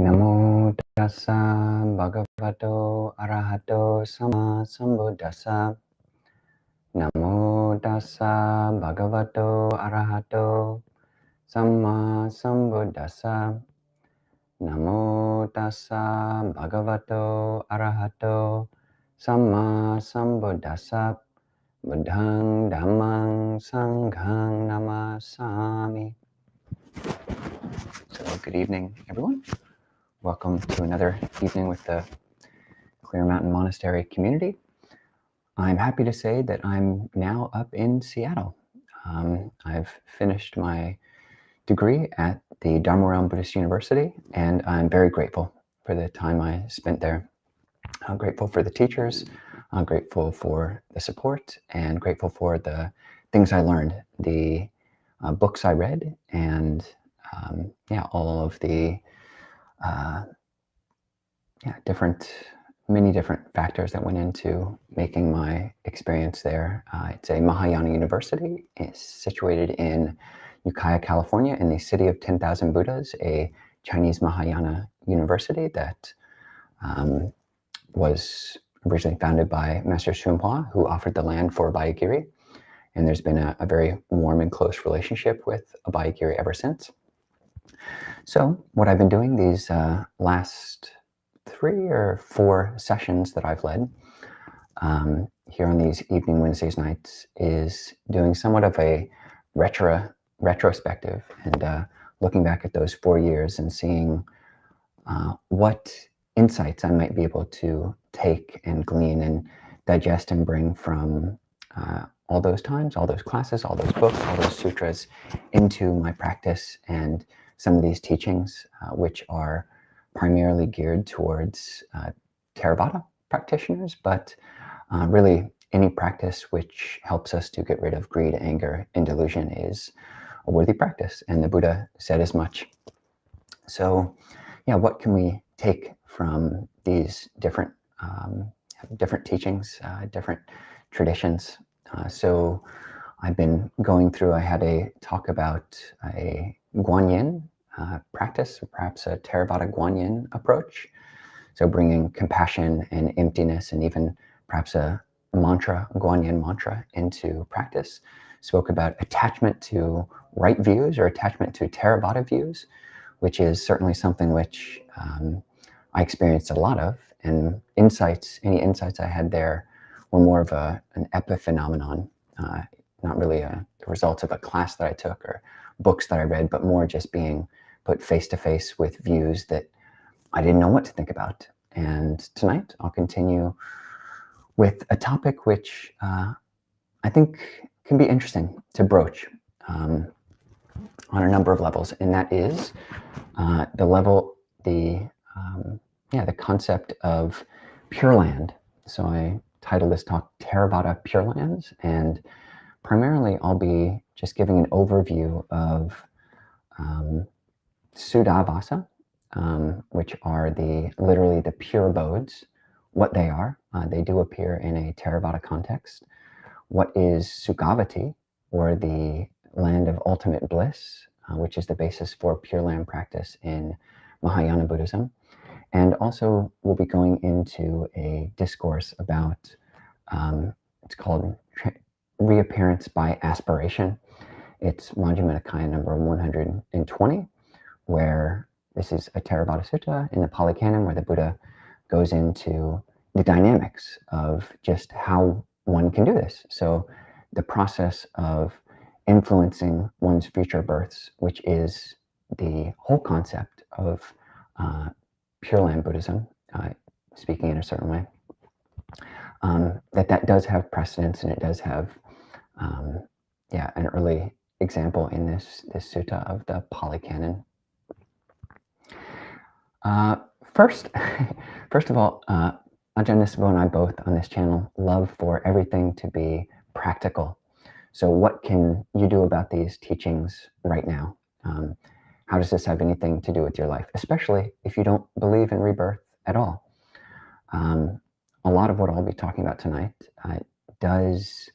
Namo tassa bhagavato arahato sama sambuddhassa. Namo tassa bhagavato arahato sama sambuddhassa. Namo tassa bhagavato arahato sama sambuddhassa. Buddhang dhammang sanghang namasami. So good evening, everyone. Welcome to another evening with the Clear Mountain Monastery community. I'm happy to say that I'm now up in Seattle. I've finished my degree at the Dharma Realm Buddhist University, and I'm very grateful for the time I spent there. I'm grateful for the teachers, I'm grateful for the support, and grateful for the things I learned, the books I read, and all of the many different factors that went into making my experience there. It's a Mahayana university. It's situated in Ukiah, California, in the city of 10,000 Buddhas, a Chinese Mahayana university that was originally founded by Master Hsuan Hua, who offered the land for Abhayagiri. And there's been a very warm and close relationship with Abhayagiri ever since. So what I've been doing these last 3 or 4 sessions that I've led here on these evening Wednesdays nights is doing somewhat of a retrospective and looking back at those 4 years and seeing what insights I might be able to take and glean and digest and bring from all those times, all those classes, all those books, all those sutras into my practice and some of these teachings, which are primarily geared towards Theravada practitioners, but really any practice which helps us to get rid of greed, anger, and delusion is a worthy practice, and the Buddha said as much. So, what can we take from these different teachings, different traditions? So I've been going through, I had a talk about a Guanyin practice, perhaps a Theravada Guanyin approach. So bringing compassion and emptiness and even perhaps a mantra, Guanyin mantra, into practice. Spoke about attachment to right views or attachment to Theravada views, which is certainly something which I experienced a lot of. And any insights I had there were more of an epiphenomenon, not really the results of a class that I took or books that I read, but more just being put face to face with views that I didn't know what to think about. And tonight I'll continue with a topic which I think can be interesting to broach on a number of levels, and that is the concept of Pure Land. So I titled this talk Theravada Pure Lands, and primarily I'll be just giving an overview of Suddhavasa, which are literally the pure abodes, what they are. They do appear in a Theravada context. What is Sukhavati, or the land of ultimate bliss, which is the basis for Pure Land practice in Mahayana Buddhism. And also we'll be going into a discourse about, it's called Reappearance by Aspiration. It's Majjhima Nikaya number 120, where this is a Theravada Sutta in the Pali Canon, where the Buddha goes into the dynamics of just how one can do this. So the process of influencing one's future births, which is the whole concept of Pure Land Buddhism, speaking in a certain way, that does have precedence, and it does have an early example in this sutta of the Pali Canon. First of all, Ajahn Nisabo and I both on this channel love for everything to be practical. So what can you do about these teachings right now? How does this have anything to do with your life, especially if you don't believe in rebirth at all? A lot of what I'll be talking about tonight does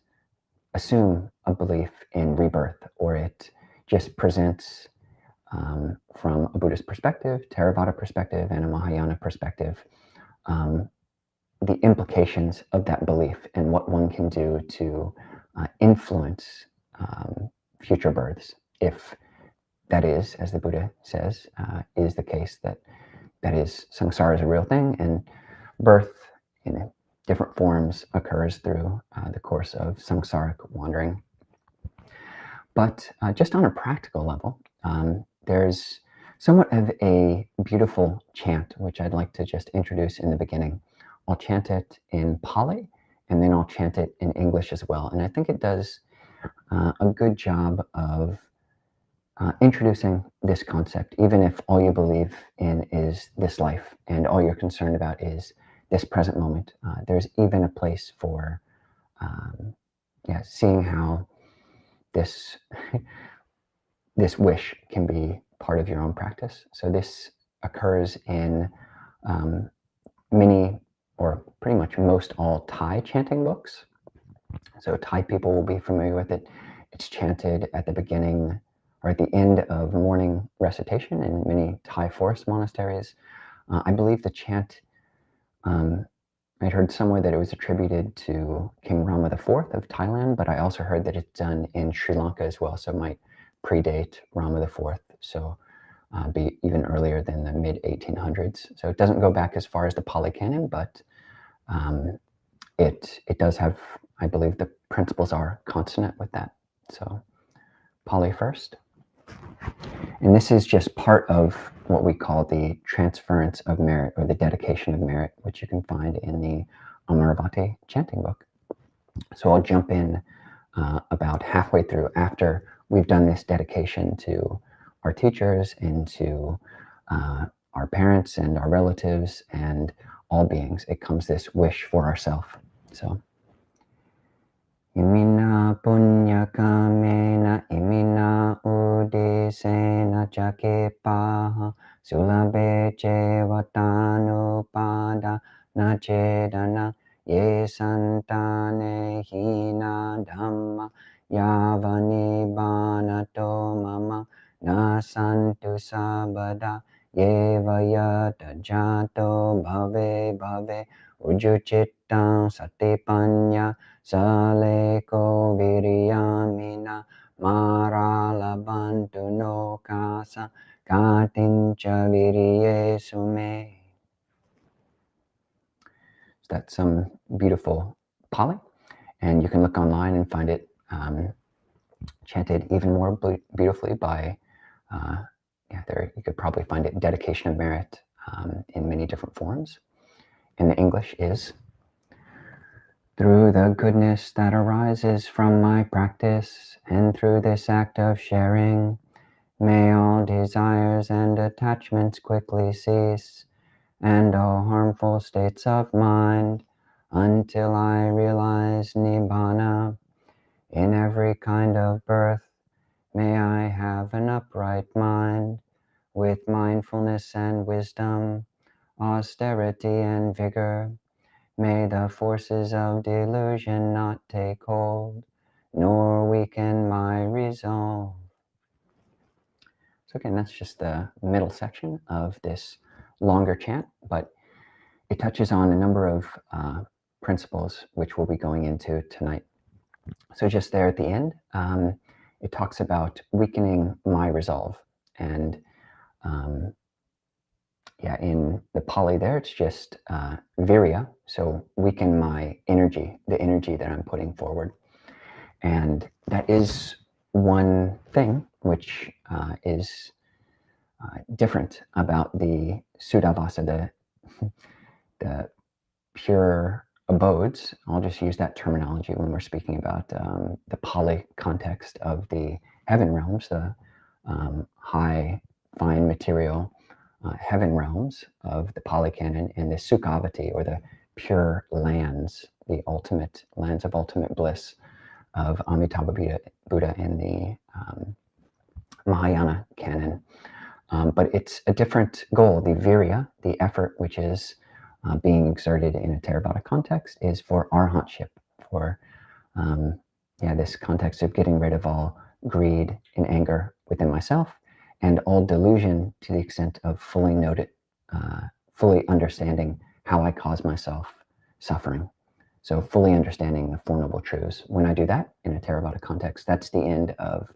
assume a belief in rebirth, or it just presents from a Buddhist perspective, Theravada perspective, and a Mahayana perspective, the implications of that belief and what one can do to influence future births, if that is, as the Buddha says, is the case, that is, samsara is a real thing, and birth in different forms occurs through the course of samsaric wandering. But just on a practical level, there's somewhat of a beautiful chant, which I'd like to just introduce in the beginning. I'll chant it in Pali, and then I'll chant it in English as well. And I think it does a good job of introducing this concept, even if all you believe in is this life and all you're concerned about is this present moment. There's even a place for seeing how this this wish can be part of your own practice. So this occurs in many, or pretty much most all Thai chanting books. So Thai people will be familiar with it. It's chanted at the beginning or at the end of morning recitation in many Thai forest monasteries. I believe the chant, I'd heard somewhere that it was attributed to King Rama IV of Thailand, but I also heard that it's done in Sri Lanka as well, so it might predate Rama IV, so be even earlier than the mid-1800s. So it doesn't go back as far as the Pali Canon, but it does have, I believe the principles are consonant with that. So Pali first. And this is just part of what we call the transference of merit, or the dedication of merit, which you can find in the Amaravati chanting book. So I'll jump in about halfway through, after we've done this dedication to our teachers and to our parents and our relatives and all beings. It comes this wish for ourself. So Imina punya kamena imina udisena cakepaha sulabe cevatanu pada nachedana ye santane hina dhamma yavani banato mama nasantu sabada yeva yata jato bhave bhave ujuchitam satipanya Saleko viriyamina maralabantu no kasa katincha viriye sume. So that's some beautiful Pali, and you can look online and find it chanted even more beautifully by, you could probably find it dedication of merit in many different forms. And the English is: through the goodness that arises from my practice, and through this act of sharing, may all desires and attachments quickly cease, and all harmful states of mind, until I realize Nibbana. In every kind of birth, may I have an upright mind, with mindfulness and wisdom, austerity and vigor. May the forces of delusion not take hold, nor weaken my resolve. So again, that's just the middle section of this longer chant, but it touches on a number of principles which we'll be going into tonight. So just there at the end, it talks about weakening my resolve. And in the Pali there, it's just virya, so weaken my energy, the energy that I'm putting forward. And that is one thing which is different about the Suddhavasa, the pure abodes. I'll just use that terminology when we're speaking about the Pali context of the heaven realms, the high, fine material heaven realms of the Pali Canon, and the Sukhavati, or the pure lands, the ultimate lands of ultimate bliss of Amitabha Buddha in the Mahayana Canon. But it's a different goal. The virya, the effort which is being exerted in a Theravada context, is for arhatship, for this context of getting rid of all greed and anger within myself, and all delusion to the extent of fully understanding how I cause myself suffering. So fully understanding the Four Noble Truths. When I do that in a Theravada context, that's the end of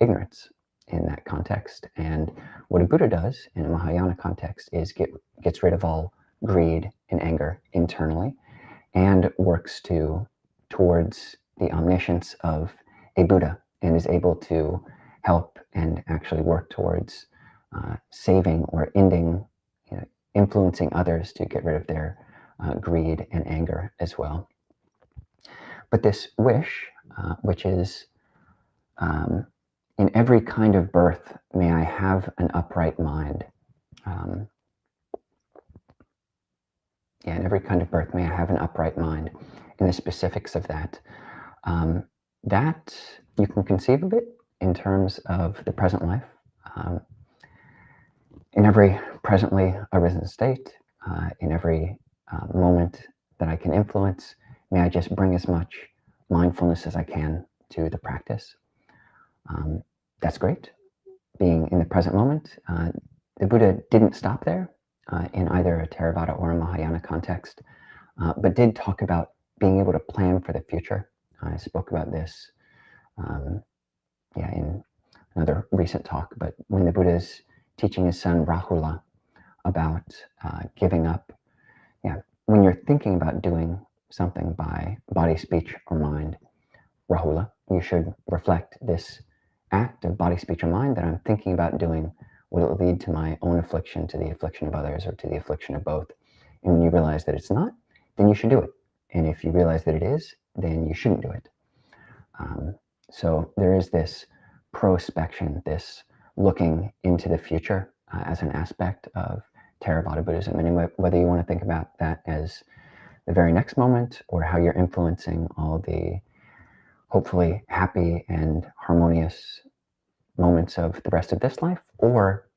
ignorance in that context. And what a Buddha does in a Mahayana context is gets rid of all greed and anger internally and works towards the omniscience of a Buddha and is able to help and actually work towards saving or ending, influencing others to get rid of their greed and anger as well. But this wish, which is in every kind of birth, may I have an upright mind. In every kind of birth, may I have an upright mind. In the specifics of that, that you can conceive of it in terms of the present life. In every presently arisen state, in every moment that I can influence, may I just bring as much mindfulness as I can to the practice. That's great. Being in the present moment, the Buddha didn't stop there in either a Theravada or a Mahayana context, but did talk about being able to plan for the future. I spoke about this in another recent talk, but when the Buddha's teaching his son Rahula about giving up, when you're thinking about doing something by body, speech, or mind, Rahula, you should reflect this act of body, speech, or mind that I'm thinking about doing. Will it lead to my own affliction, to the affliction of others, or to the affliction of both? And when you realize that it's not, then you should do it. And if you realize that it is, then you shouldn't do it. So there is this prospection, this looking into the future as an aspect of Theravada Buddhism. And whether you want to think about that as the very next moment or how you're influencing all the hopefully happy and harmonious moments of the rest of this life, or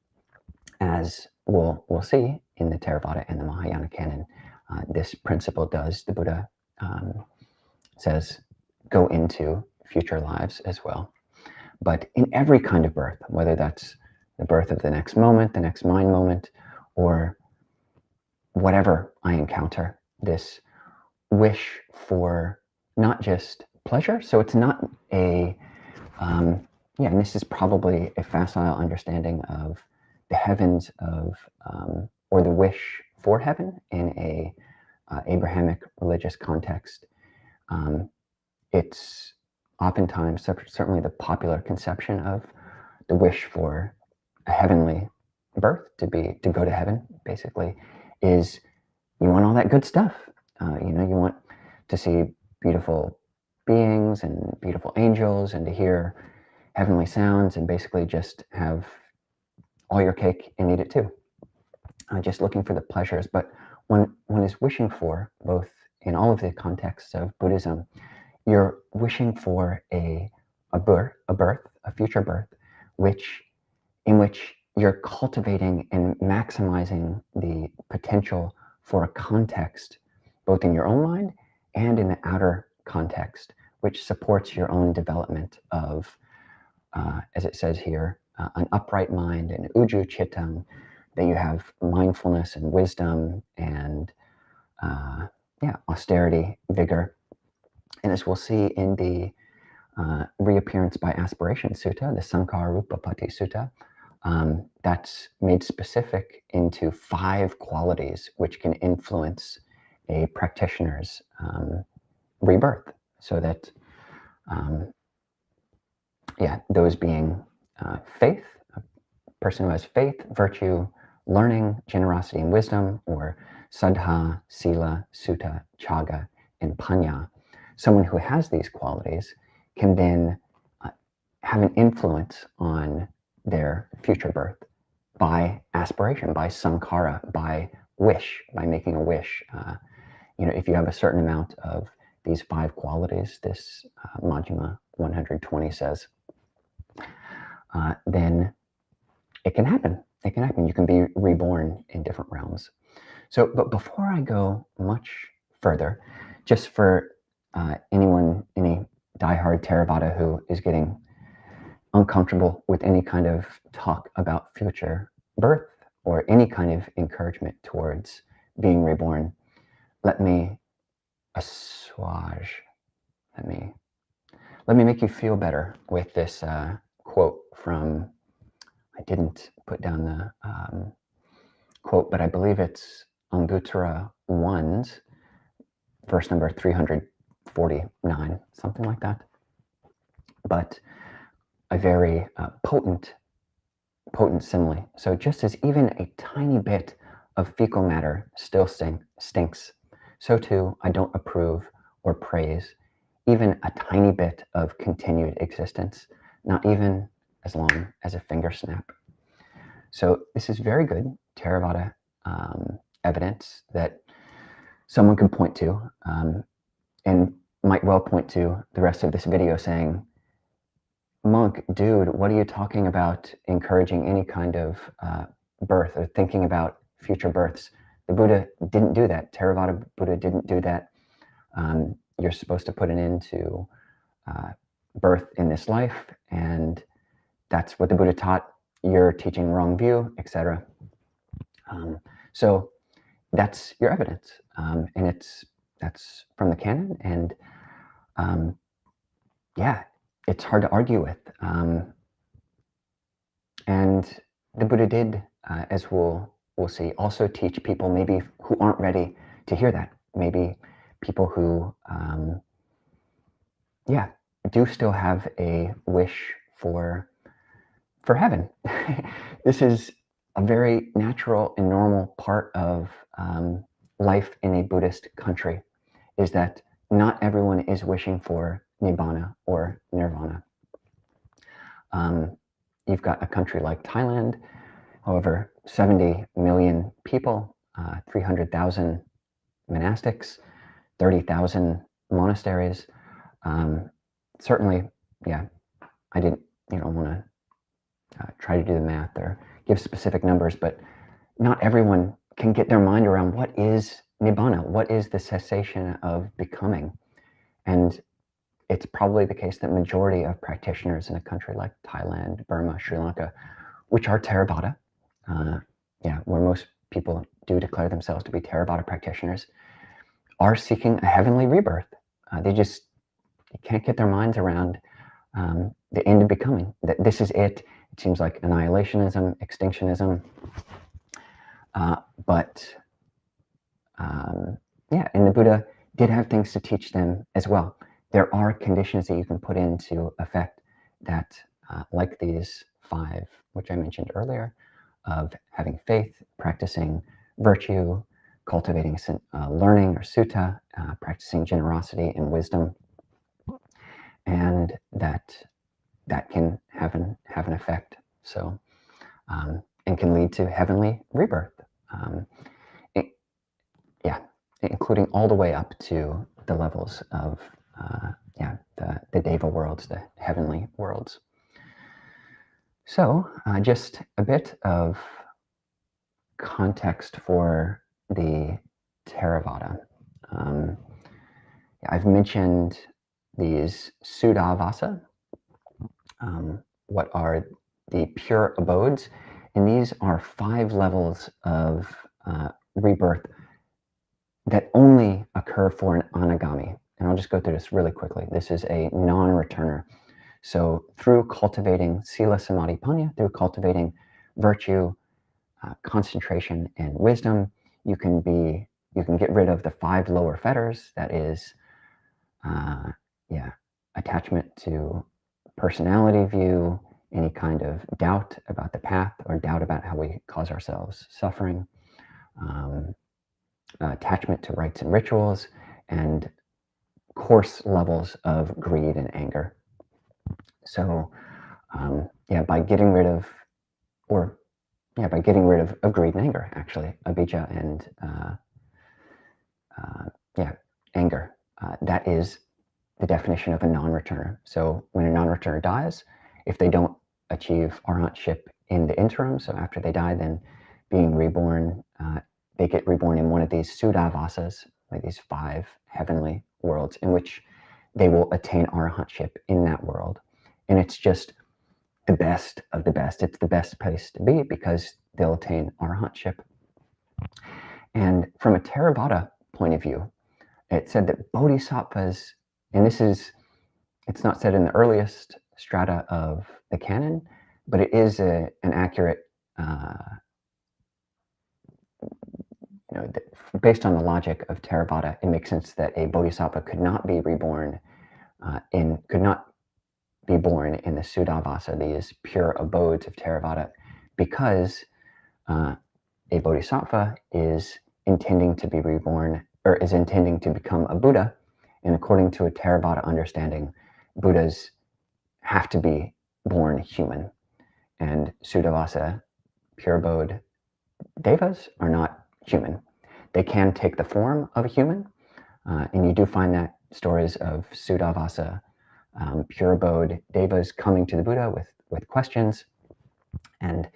as we'll see in the Theravada and the Mahayana canon, this principle does, the Buddha says, go into future lives as well. But in every kind of birth, whether that's the birth of the next moment, the next mind moment, or whatever I encounter, this wish for not just pleasure. So it's not a, and this is probably a facile understanding of the heavens of, or the wish for heaven in a Abrahamic religious context. It's oftentimes, certainly the popular conception of the wish for a heavenly birth, to go to heaven, basically, is you want all that good stuff. You want to see beautiful beings and beautiful angels and to hear heavenly sounds and basically just have all your cake and eat it too. Just looking for the pleasures. But when one is wishing for, both in all of the contexts of Buddhism, you're wishing for a future birth, in which you're cultivating and maximizing the potential for a context, both in your own mind and in the outer context, which supports your own development of, as it says here, an upright mind, and uju chittang, that you have mindfulness and wisdom and austerity, vigor. And as we'll see in the reappearance by aspiration sutta, the Sankhara Rupapati Sutta, that's made specific into 5 qualities which can influence a practitioner's rebirth. So that, those being faith, a person who has faith, virtue, learning, generosity, and wisdom, or saddha, sila, sutta, chaga, and panya. Someone who has these qualities can then have an influence on their future birth by aspiration, by sankhara, by wish, by making a wish. If you have a certain amount of these 5 qualities, this Majjhima 120 says, then it can happen. It can happen. You can be reborn in different realms. So, but before I go much further, just for any diehard Theravada who is getting uncomfortable with any kind of talk about future birth or any kind of encouragement towards being reborn, let me assuage, let me make you feel better with this quote from, I didn't put down the quote, but I believe it's Anguttara 1's verse number 349, something like that. But a very potent simile. So just as even a tiny bit of fecal matter still stinks, so too I don't approve or praise even a tiny bit of continued existence, not even as long as a finger snap. So this is very good Theravada evidence that someone can point to, and might well point to the rest of this video saying, monk, dude, what are you talking about encouraging any kind of birth or thinking about future births? The Buddha didn't do that. Theravada Buddha didn't do that. You're supposed to put an end to birth in this life, and that's what the Buddha taught. You're teaching wrong view, etc. So that's your evidence, and that's from the canon, and yeah, it's hard to argue with. And the Buddha did, as we'll see, also teach people maybe who aren't ready to hear that. Maybe people who, yeah, do still have a wish for heaven. This is a very natural and normal part of life in a Buddhist country, is that not everyone is wishing for nibbana or nirvana. You've got a country like Thailand, however, 70 million people, 300,000 monastics, 30,000 monasteries. Certainly, yeah, I didn't want to try to do the math or give specific numbers, but not everyone can get their mind around what is nibbana, what is the cessation of becoming. And it's probably the case that majority of practitioners in a country like Thailand, Burma, Sri Lanka, which are Theravada, where most people do declare themselves to be Theravada practitioners, are seeking a heavenly rebirth. They just can't get their minds around the end of becoming, that this is it. It seems like annihilationism, extinctionism, and the Buddha did have things to teach them as well. There are conditions that you can put into effect that, like these 5, which I mentioned earlier, of having faith, practicing virtue, cultivating learning or sutta, practicing generosity and wisdom, and that can have an effect. So, and can lead to heavenly rebirth. Including all the way up to the levels of the Deva worlds, the heavenly worlds. So just a bit of context for the Theravada. I've mentioned these Suddhavasa, what are the pure abodes, and these are 5 levels of rebirth that only occur for an anagami. And I'll just go through this really quickly. This is a non-returner. So through cultivating sila, samadhi, panya, through cultivating virtue, concentration, and wisdom, you can get rid of the 5 lower fetters. That is, attachment to personality view, any kind of doubt about the path or doubt about how we cause ourselves suffering, attachment to rites and rituals, and coarse levels of greed and anger. So, by getting rid of, greed and anger, actually, avijja and anger, that is the definition of a non-returner. So when a non-returner dies, if they don't achieve arhatship in the interim, so after they die, then being reborn, they get reborn in one of these Suddhavasas, like these 5 heavenly worlds, in which they will attain arhatship in that world. And it's just the best of the best. It's the best place to be because they'll attain arahantship. And from a Theravada point of view, it said that bodhisattvas, and it's not said in the earliest strata of the canon, but it is an accurate, based on the logic of Theravada, it makes sense that a bodhisattva could not be born in the Suddhavasa, these pure abodes of Theravada, because a bodhisattva is intending to be reborn, or is intending to become a Buddha. And according to a Theravada understanding, Buddhas have to be born human. And Suddhavasa, pure abode devas are not human. They can take the form of a human, and you do find that stories of Suddhavasa, pure abode devas coming to the Buddha with questions. And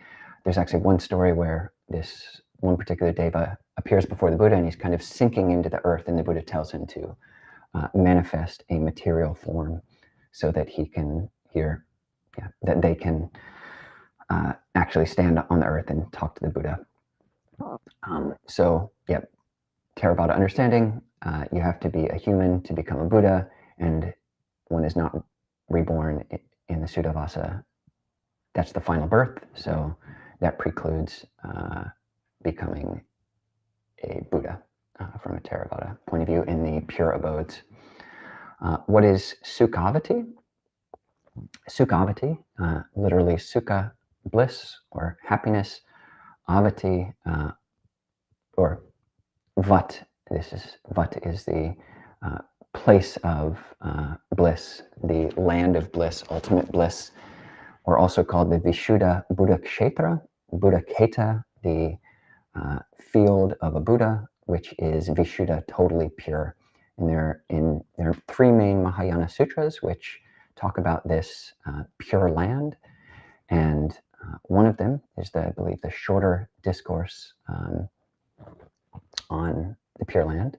there's actually one story where this one particular deva appears before the Buddha and he's kind of sinking into the earth, and the Buddha tells him to manifest a material form so that he can that they can actually stand on the earth and talk to the Buddha. Theravada understanding, you have to be a human to become a Buddha, and one is not reborn in the Suddhavasa. That's the final birth, so that precludes becoming a Buddha from a Theravada point of view in the pure abodes. What is Sukhavati? Sukhavati, literally Sukha, bliss or happiness, Avati, or Vat. Vat is the place of bliss, the land of bliss, ultimate bliss, or also called the Vishuddha Buddha Kshetra, Buddha Keta, the field of a Buddha, which is Vishuddha, totally pure. And there are three main Mahayana sutras which talk about this pure land, and one of them is I believe the shorter discourse on the Pure Land,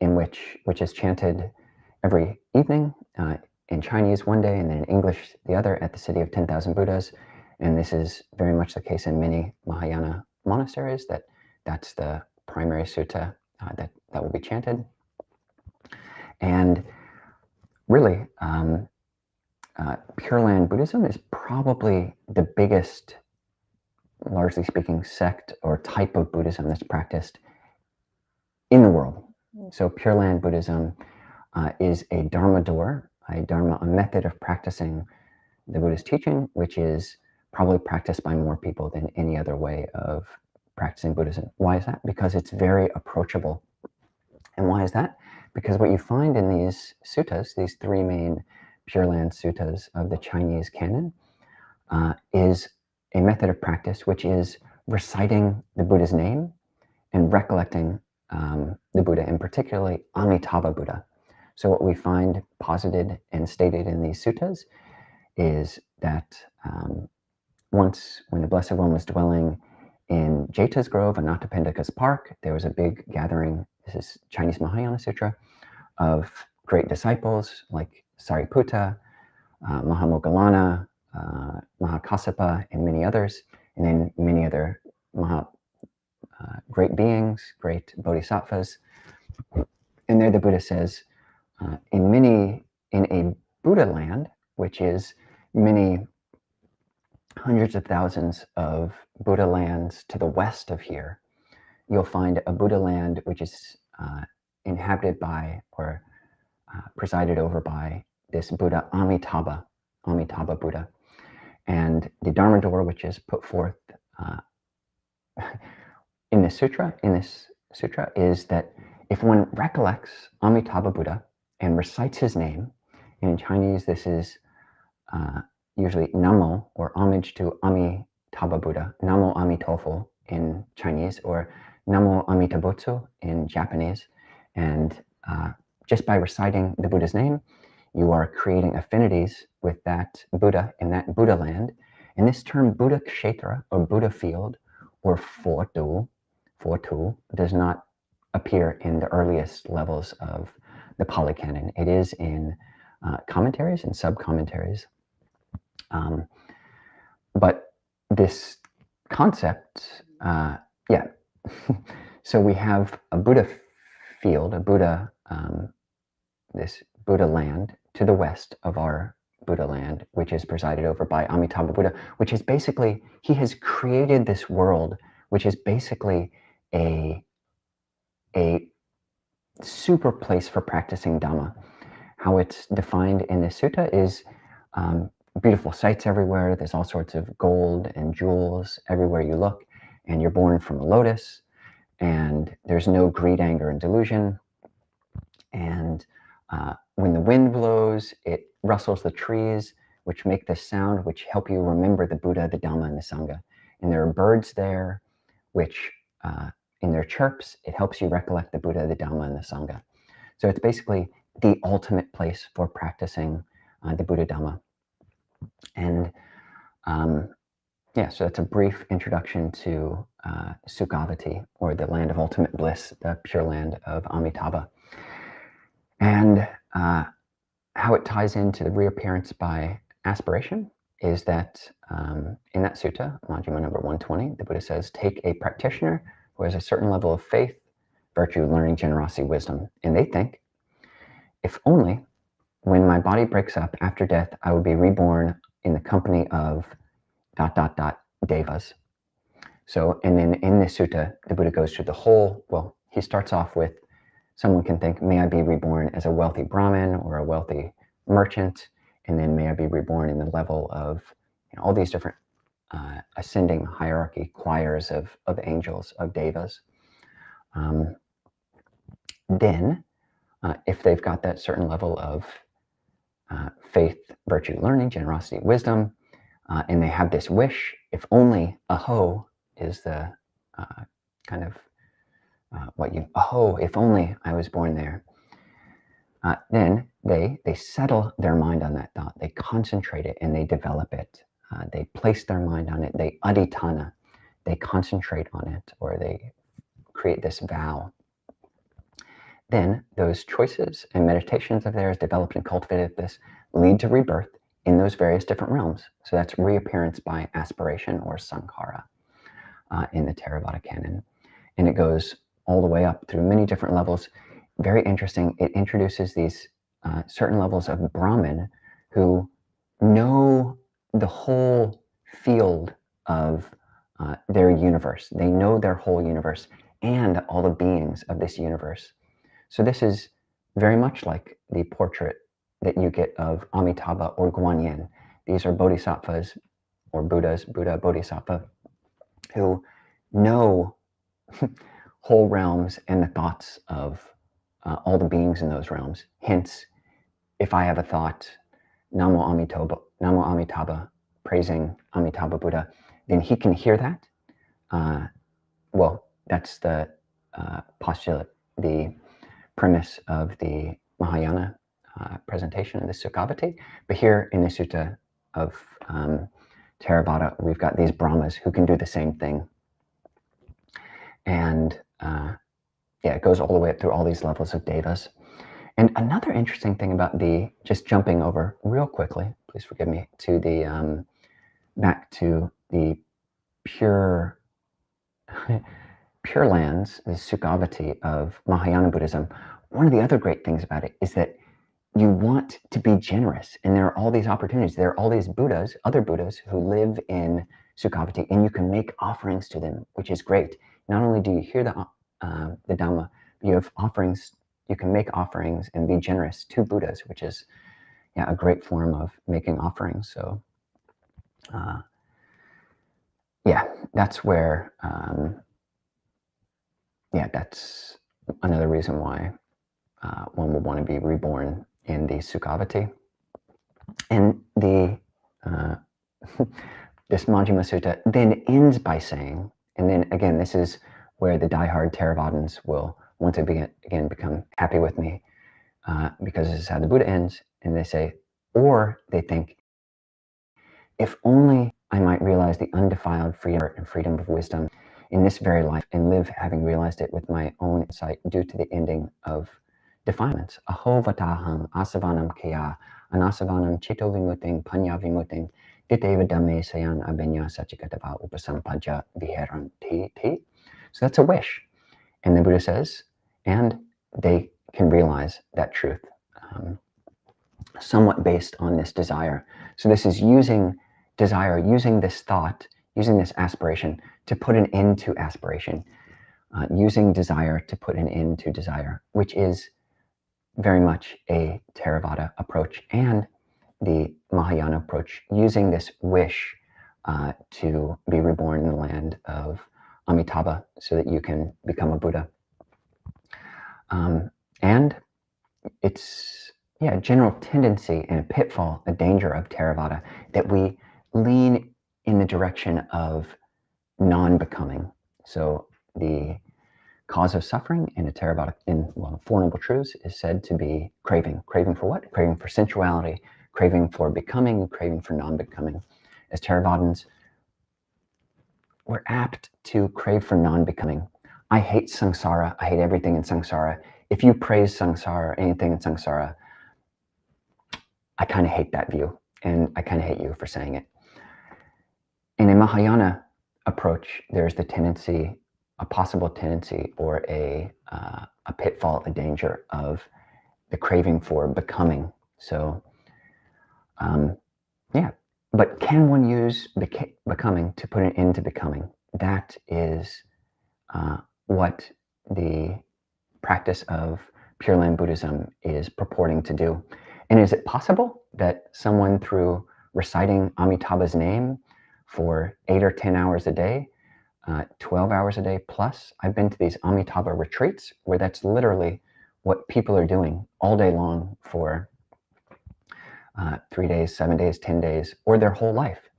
in which is chanted every evening in Chinese one day and then in English the other at the city of 10,000 Buddhas. And this is very much the case in many Mahayana monasteries, that's the primary sutta that will be chanted. And really, Pure Land Buddhism is probably the biggest, largely speaking, sect or type of Buddhism that's practiced in the world. So Pure Land Buddhism is a dharma door, a method of practicing the Buddha's teaching, which is probably practiced by more people than any other way of practicing Buddhism. Why is that? Because it's very approachable. And why is that? Because what you find in these suttas, these three main Pure Land suttas of the Chinese canon, is a method of practice which is reciting the Buddha's name and recollecting the Buddha, and particularly Amitabha Buddha. So what we find posited and stated in these suttas is that once, when the Blessed One was dwelling in Jeta's Grove, Anathapindika's park, there was a big gathering, this is Chinese Mahayana Sutra, of great disciples like Sariputta, Mahamoggallana, Mahakassapa, and many others, and then many other great beings, great bodhisattvas. And there the Buddha says, in a Buddha land, which is many hundreds of thousands of Buddha lands to the west of here, you'll find a Buddha land which is inhabited by or presided over by this Buddha Amitabha Buddha. And the Dharma door, which is put forth in this sutra, is that if one recollects Amitabha Buddha and recites his name, and in Chinese this is usually Namo, or homage to Amitabha Buddha, Namo Amitofo in Chinese, or Namo Amitabutsu in Japanese, and just by reciting the Buddha's name, you are creating affinities with that Buddha in that Buddha land. And this term Buddha Kshetra, or Buddha field, or Fortu, does not appear in the earliest levels of the Pali Canon. It is in commentaries and sub-commentaries. But this concept, yeah. So we have a Buddha field, a Buddha, this Buddha land to the west of our Buddha land, which is presided over by Amitabha Buddha, which is basically, he has created this world, which is basically a super place for practicing Dhamma. How it's defined in the sutta is beautiful sights everywhere. There's all sorts of gold and jewels everywhere you look, and you're born from a lotus, and there's no greed, anger, and delusion. And when the wind blows, it rustles the trees, which make this sound, which help you remember the Buddha, the Dhamma, and the Sangha. And there are birds there, which in their chirps, it helps you recollect the Buddha, the Dhamma, and the Sangha. So it's basically the ultimate place for practicing the Buddha Dhamma. And yeah, so that's a brief introduction to Sukhavati, or the land of ultimate bliss, the pure land of Amitabha. And how it ties into the reappearance by aspiration is that in that sutta, Majjhima number 120, the Buddha says, take a practitioner who has a certain level of faith, virtue, learning, generosity, wisdom, and they think, if only when my body breaks up after death, I would be reborn in the company of ... devas. So, and then in this sutta, the Buddha goes through the whole, well, he starts off with, someone can think, may I be reborn as a wealthy Brahmin or a wealthy merchant, and then may I be reborn in the level of all these different ascending hierarchy, choirs of angels, of devas. Then, if they've got that certain level of faith, virtue, learning, generosity, wisdom, and they have this wish, if only aho is the kind of aho, if only I was born there. Then they settle their mind on that thought, they concentrate it and they develop it. They place their mind on it, they adhitthana, they concentrate on it, or they create this vow. Then those choices and meditations of theirs developed and cultivated this lead to rebirth in those various different realms. So that's reappearance by aspiration, or sankhara, in the Theravada canon. And it goes all the way up through many different levels. Very interesting. It introduces these certain levels of Brahmin who know the whole field of their universe. They know their whole universe and all the beings of this universe. So this is very much like the portrait that you get of Amitabha or Guanyin. These are bodhisattvas or Buddhas, Buddha, Bodhisattva, who know whole realms and the thoughts of all the beings in those realms. Hence, if I have a thought, Namo Amitabha, praising Amitabha Buddha, then he can hear that. Well, that's the postulate, the premise of the Mahayana presentation of the Sukhavati. But here in the Sutta of Theravada, we've got these Brahmas who can do the same thing. And yeah, it goes all the way up through all these levels of devas. And another interesting thing about just jumping over real quickly, please forgive me, to the, back to the pure lands, the Sukhavati of Mahayana Buddhism. One of the other great things about it is that you want to be generous, and there are all these opportunities. There are all these Buddhas, other Buddhas, who live in Sukhavati, and you can make offerings to them, which is great. Not only do you hear the Dhamma, you have offerings. You can make offerings and be generous to Buddhas, which is a great form of making offerings. So yeah, that's where that's another reason why one would want to be reborn in the Sukhavati. And the this Majjhima Sutta then ends by saying, and then again, this is where the diehard Theravadins will want to again become happy with me, because this is how the Buddha ends, and they say, or they think, if only I might realize the undefiled freedom and freedom of wisdom in this very life, and live having realized it with my own insight due to the ending of defilements. Aho vataham asavanam kaya anasavanam chito vimuting panya vimuting Iteva dhamme sayan abhinya sachikatava upasampaja viharanti. So that's a wish. And the Buddha says, and they can realize that truth, somewhat based on this desire. So this is using desire, using this thought, using this aspiration to put an end to aspiration, using desire to put an end to desire, which is very much a Theravada approach and the Mahayana approach, using this wish to be reborn in the land of Amitabha so that you can become a Buddha. And it's a general tendency and a pitfall, a danger of Theravada, that we lean in the direction of non-becoming. So the cause of suffering in a Theravada, in Four Noble Truths, is said to be craving. Craving for what? Craving for sensuality, craving for becoming, craving for non-becoming. As Theravadins, we're apt to crave for non-becoming. I hate samsara. I hate everything in samsara. If you praise samsara or anything in samsara, I kind of hate that view, and I kind of hate you for saying it. In a Mahayana approach, there's the tendency, a possible tendency, or a pitfall, a danger of the craving for becoming. So, but can one use becoming to put an end to becoming? That is what the practice of Pure Land Buddhism is purporting to do. And is it possible that someone, through reciting Amitabha's name for 8 or 10 hours a day, 12 hours a day plus, I've been to these Amitabha retreats where that's literally what people are doing all day long for 3 days, 7 days, 10 days, or their whole life.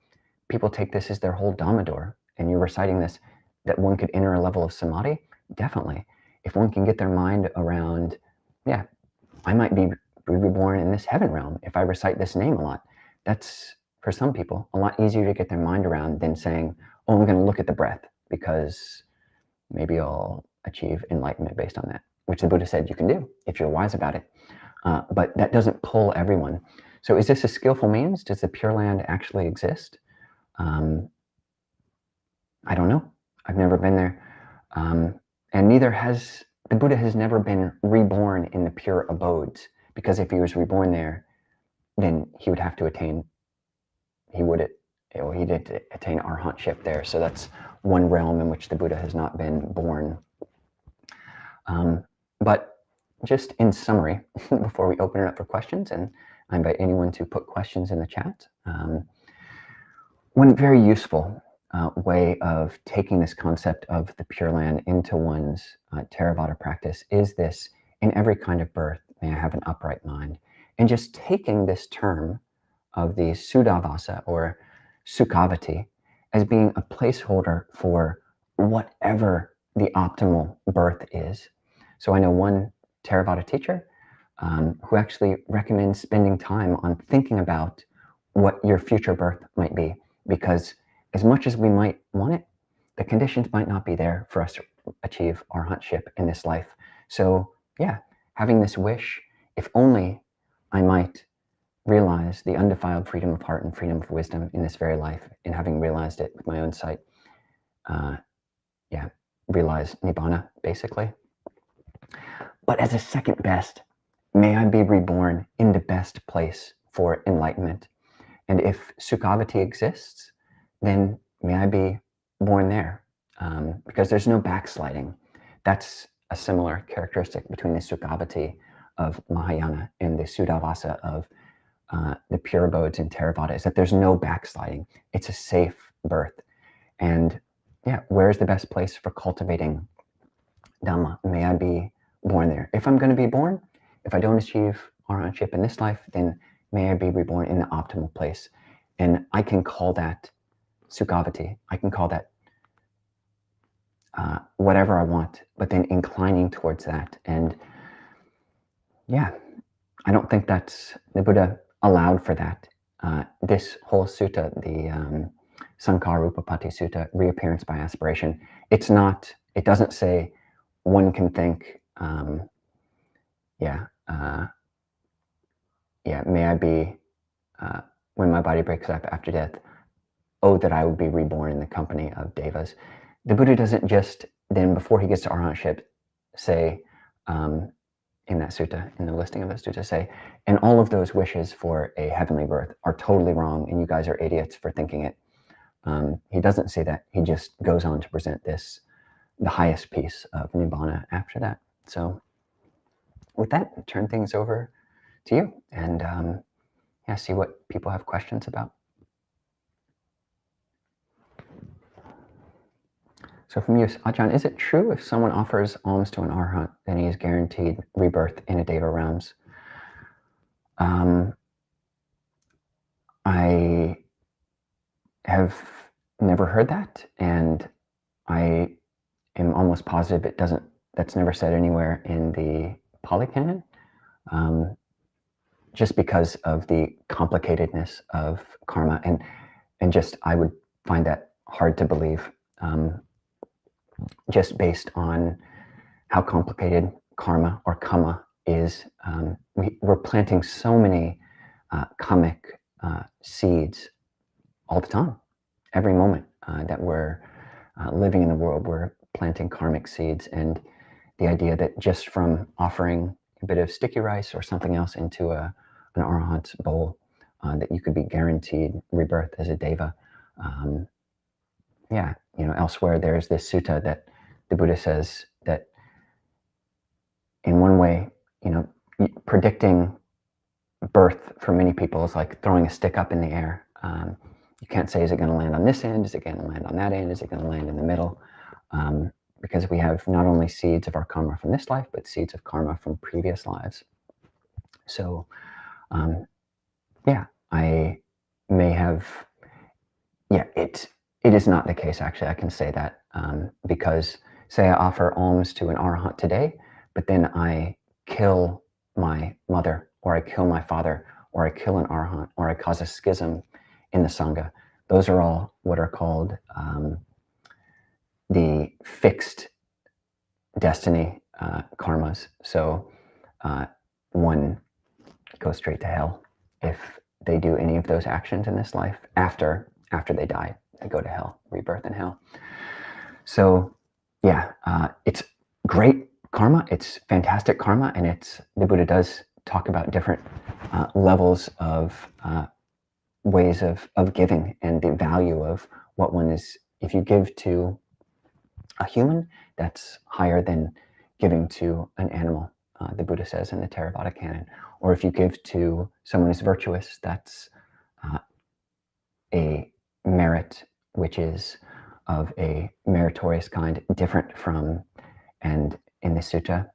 People take this as their whole Dhammador, and you're reciting this, that one could enter a level of samadhi? Definitely. If one can get their mind around, I might be reborn in this heaven realm if I recite this name a lot. That's, for some people, a lot easier to get their mind around than saying, oh, I'm going to look at the breath because maybe I'll achieve enlightenment based on that, which the Buddha said you can do if you're wise about it. But that doesn't pull everyone. So is this a skillful means? Does the Pure Land actually exist? I don't know. I've never been there. And neither has the Buddha. Has never been reborn in the pure abodes, because if he was reborn there, then he would have to attain, he did attain arhatship there. So that's one realm in which the Buddha has not been born. But just in summary, before we open it up for questions, and I invite anyone to put questions in the chat, one very useful way of taking this concept of the Pure Land into one's Theravada practice is this: in every kind of birth, may I have an upright mind. And just taking this term of the Suddhavasa or Sukhavati as being a placeholder for whatever the optimal birth is. So I know one Theravada teacher who actually recommends spending time on thinking about what your future birth might be, because as much as we might want it, the conditions might not be there for us to achieve arhatship in this life. So having this wish, if only I might realize the undefiled freedom of heart and freedom of wisdom in this very life, and having realized it with my own sight, realize Nibbana, basically. But as a second best, may I be reborn in the best place for enlightenment. And if Sukhavati exists, then may I be born there, because there's no backsliding. That's a similar characteristic between the Sukhavati of Mahayana and the Suddhavasa of the pure abodes in Theravada, is that there's no backsliding. It's a safe birth. And where's the best place for cultivating Dhamma? May I be born there. If I'm going to be born, if I don't achieve arhatship in this life, then may I be reborn in the optimal place. And I can call that Sukhavati. I can call that whatever I want, but then inclining towards that. And I don't think that's, the Buddha allowed for that. This whole sutta, the Sankhara Upapatti Sutta, reappearance by aspiration, it's not, it doesn't say one can think, may I be when my body breaks up after death, oh, that I would be reborn in the company of devas. The Buddha doesn't just then, before he gets to arahantship, say, in that sutta, in the listing of the sutta, say, and all of those wishes for a heavenly birth are totally wrong, and you guys are idiots for thinking it. He doesn't say that. He just goes on to present this, the highest piece of Nibbana after that. So with that, turn things over to you and yeah, see what people have questions about. So from you, Ajahn, is it true if someone offers alms to an arhat, then he is guaranteed rebirth in a deva realms? I have never heard that, and I am almost positive it doesn't. That's never said anywhere in the Pali Canon, just because of the complicatedness of karma, and just I would find that hard to believe, just based on how complicated karma or kamma is. We're planting so many kamic seeds all the time, every moment that we're living in the world, we're planting karmic seeds. And the idea that just from offering a bit of sticky rice or something else into an arahant bowl, that you could be guaranteed rebirth as a deva. Yeah, elsewhere there's this sutta that the Buddha says that in one way, predicting birth for many people is like throwing a stick up in the air. You can't say, is it going to land on this end? Is it going to land on that end? Is it going to land in the middle? Because we have not only seeds of our karma from this life, but seeds of karma from previous lives. So, yeah, I may have, yeah, it is not the case, actually. I can say that because, say I offer alms to an arahant today, but then I kill my mother, or I kill my father, or I kill an arahant, or I cause a schism in the sangha. Those are all what are called the fixed destiny karmas. So one goes straight to hell if they do any of those actions in this life. After they die, they go to hell, rebirth in hell. So yeah, it's great karma. It's fantastic karma, and the Buddha does talk about different levels of ways of giving and the value of what one is. If you give to a human, that's higher than giving to an animal, the Buddha says in the Theravada canon. Or if you give to someone who's virtuous, that's a merit which is of a meritorious kind, different from, and in the sutta,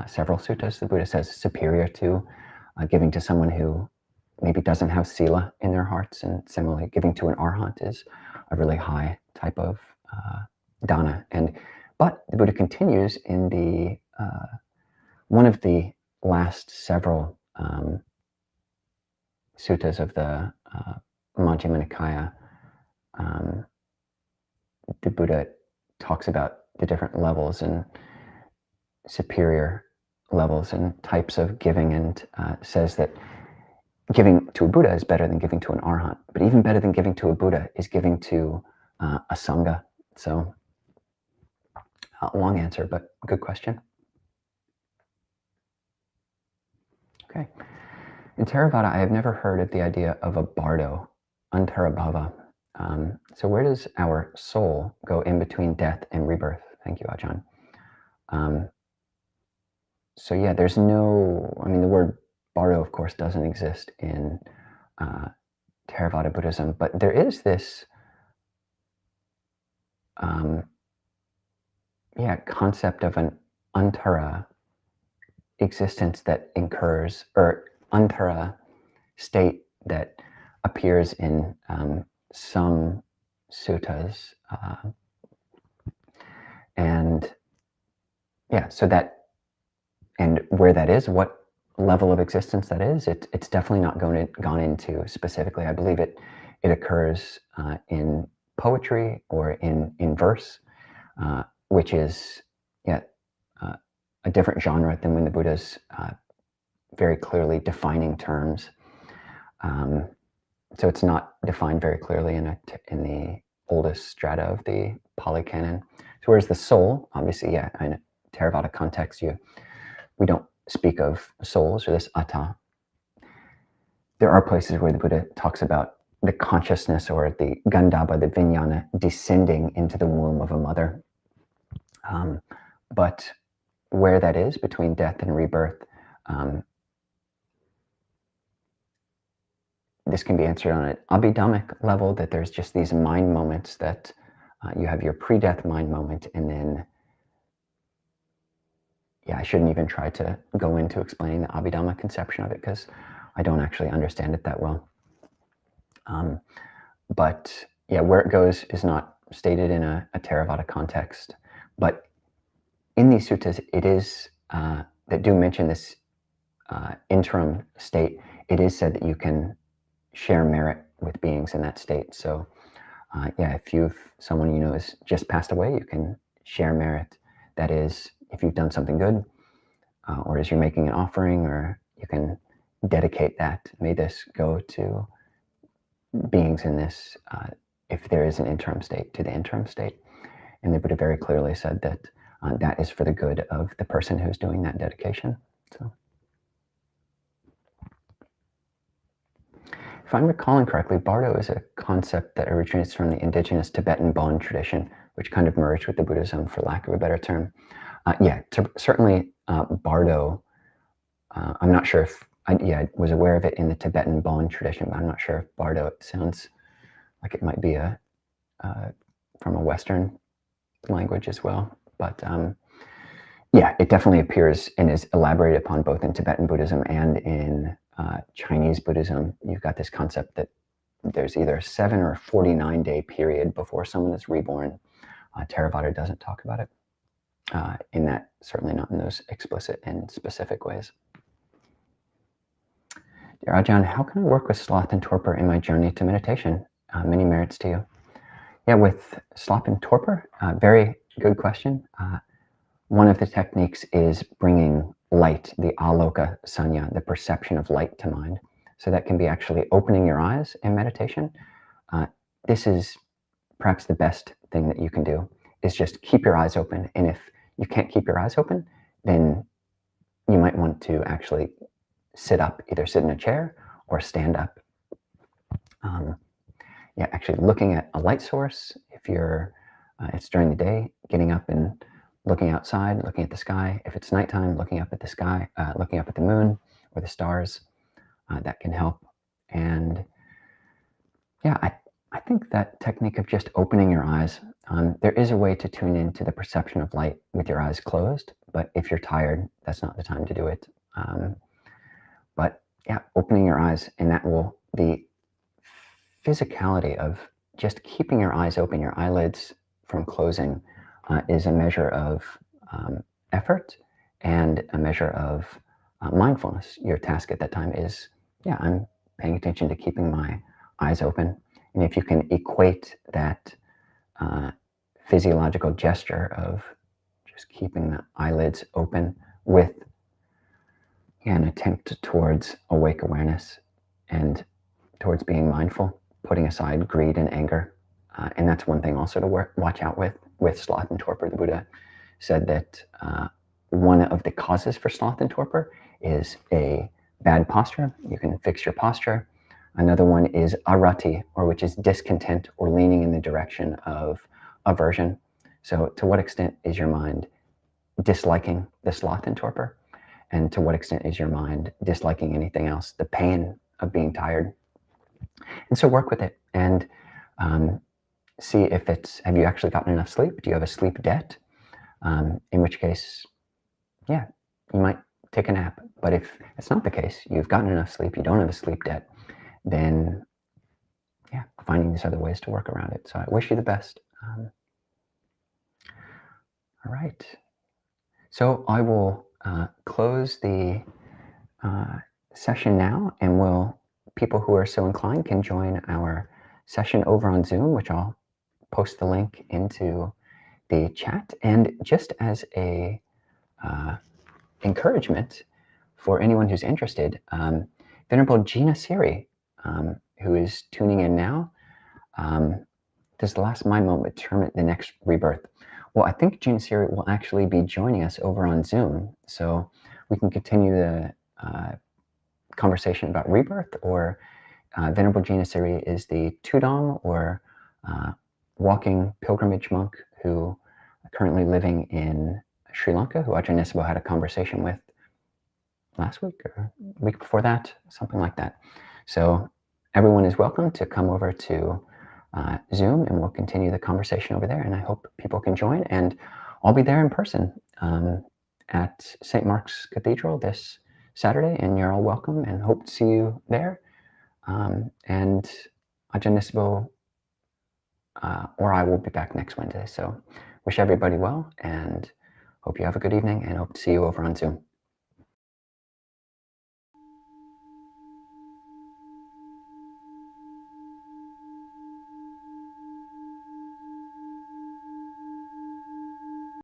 several suttas, the Buddha says superior to giving to someone who maybe doesn't have sila in their hearts, and similarly giving to an arhat is a really high type of dana. But the Buddha continues in the one of the last several suttas of the Majjhima Nikaya. The Buddha talks about the different levels and superior levels and types of giving, and says that giving to a Buddha is better than giving to an arhat, but even better than giving to a Buddha is giving to a sangha. So long answer, but good question. Okay. In Theravada, I have never heard of the idea of a bardo, antarabhava. So where does our soul go in between death and rebirth? Thank you, Ajahn. So yeah, there's no, the word bardo, of course, doesn't exist in Theravada Buddhism, but there is this concept of an antara existence that incurs, or antara state that appears in some suttas, and yeah, so that, and where that is, what level of existence that is, it's definitely not gone into specifically. I believe it occurs in poetry or in verse, which is a different genre than when the Buddha's very clearly defining terms. so it's not defined very clearly in the oldest strata of the Pali Canon. So whereas the soul, obviously, yeah, in a Theravada context, we don't speak of souls or this atta. There are places where the Buddha talks about the consciousness or the gandhava, the vijnana, descending into the womb of a mother. But where that is between death and rebirth, this can be answered on an abhidhammic level, that there's just these mind moments that you have your pre-death mind moment, and then, yeah, I shouldn't even try to go into explaining the abhidhamma conception of it because I don't actually understand it that well. But yeah, where it goes is not stated in a Theravada context, but in these suttas, it is that do mention this interim state. It is said that you can share merit with beings in that state. So yeah, if someone you know has just passed away, you can share merit. That is, if you've done something good, or as you're making an offering, or you can dedicate that. May this go to beings in this, if there is an interim state, to the interim state. And the Buddha very clearly said that that is for the good of the person who's doing that dedication. So, if I'm recalling correctly, Bardo is a concept that originates from the indigenous Tibetan Bon tradition, which kind of merged with the Buddhism, for lack of a better term. Yeah, certainly Bardo, I'm not sure if, I was aware of it in the Tibetan Bon tradition, but I'm not sure if Bardo, it sounds like it might be from a Western language as well. But yeah, it definitely appears and is elaborated upon both in Tibetan Buddhism and in Chinese Buddhism. You've got this concept that there's either a 7 or 49-day period before someone is reborn. Theravada doesn't talk about it in that, certainly not in those explicit and specific ways. Dear Ajahn, how can I work with sloth and torpor in my journey to meditation? Many merits to you. Yeah, with sloth and torpor, very good question. One of the techniques is bringing light, the aloka sanya, the perception of light, to mind. So that can be actually opening your eyes in meditation. This is perhaps the best thing that you can do, is just keep your eyes open. And if you can't keep your eyes open, then you might want to actually sit up, either sit in a chair or stand up. Yeah, actually looking at a light source, if it's during the day, getting up and looking outside, looking at the sky. If it's nighttime, looking up at the sky, looking up at the moon or the stars, that can help. And yeah, I think that technique of just opening your eyes, there is a way to tune into the perception of light with your eyes closed, but if you're tired, that's not the time to do it. But yeah, opening your eyes, and the physicality of just keeping your eyes open, your eyelids from closing, is a measure of effort and a measure of mindfulness. Your task at that time is, yeah, I'm paying attention to keeping my eyes open. And if you can equate that physiological gesture of just keeping the eyelids open with an attempt towards awake awareness and towards being mindful, putting aside greed and anger. And that's one thing also to watch out with sloth and torpor. The Buddha said that one of the causes for sloth and torpor is a bad posture. You can fix your posture. Another one is arati, or which is discontent or leaning in the direction of aversion. So to what extent is your mind disliking the sloth and torpor? And to what extent is your mind disliking anything else, the pain of being tired? And so work with it and see if have you actually gotten enough sleep? Do you have a sleep debt? In which case, yeah, you might take a nap. But if it's not the case, you've gotten enough sleep, you don't have a sleep debt, then yeah, finding these other ways to work around it. So I wish you the best. All right. So I will close the session now, and people who are so inclined can join our session over on Zoom, which I'll post the link into the chat. And just as a encouragement for anyone who's interested, Venerable Gina Siri, who is tuning in now. Does the last mind moment determine the next rebirth? Well, I think Gina Siri will actually be joining us over on Zoom, so we can continue the conversation about rebirth, or Venerable Gina Siri is the Tudong, or walking pilgrimage monk who currently living in Sri Lanka, who Ajahn Nisabo had a conversation with last week or week before that, something like that. So everyone is welcome to come over to Zoom, and we'll continue the conversation over there. And I hope people can join, and I'll be there in person at St. Mark's Cathedral this Saturday, and you're all welcome, and hope to see you there. And Ajahn Nisabo or I will be back next Wednesday. So wish everybody well, and hope you have a good evening, and hope to see you over on Zoom.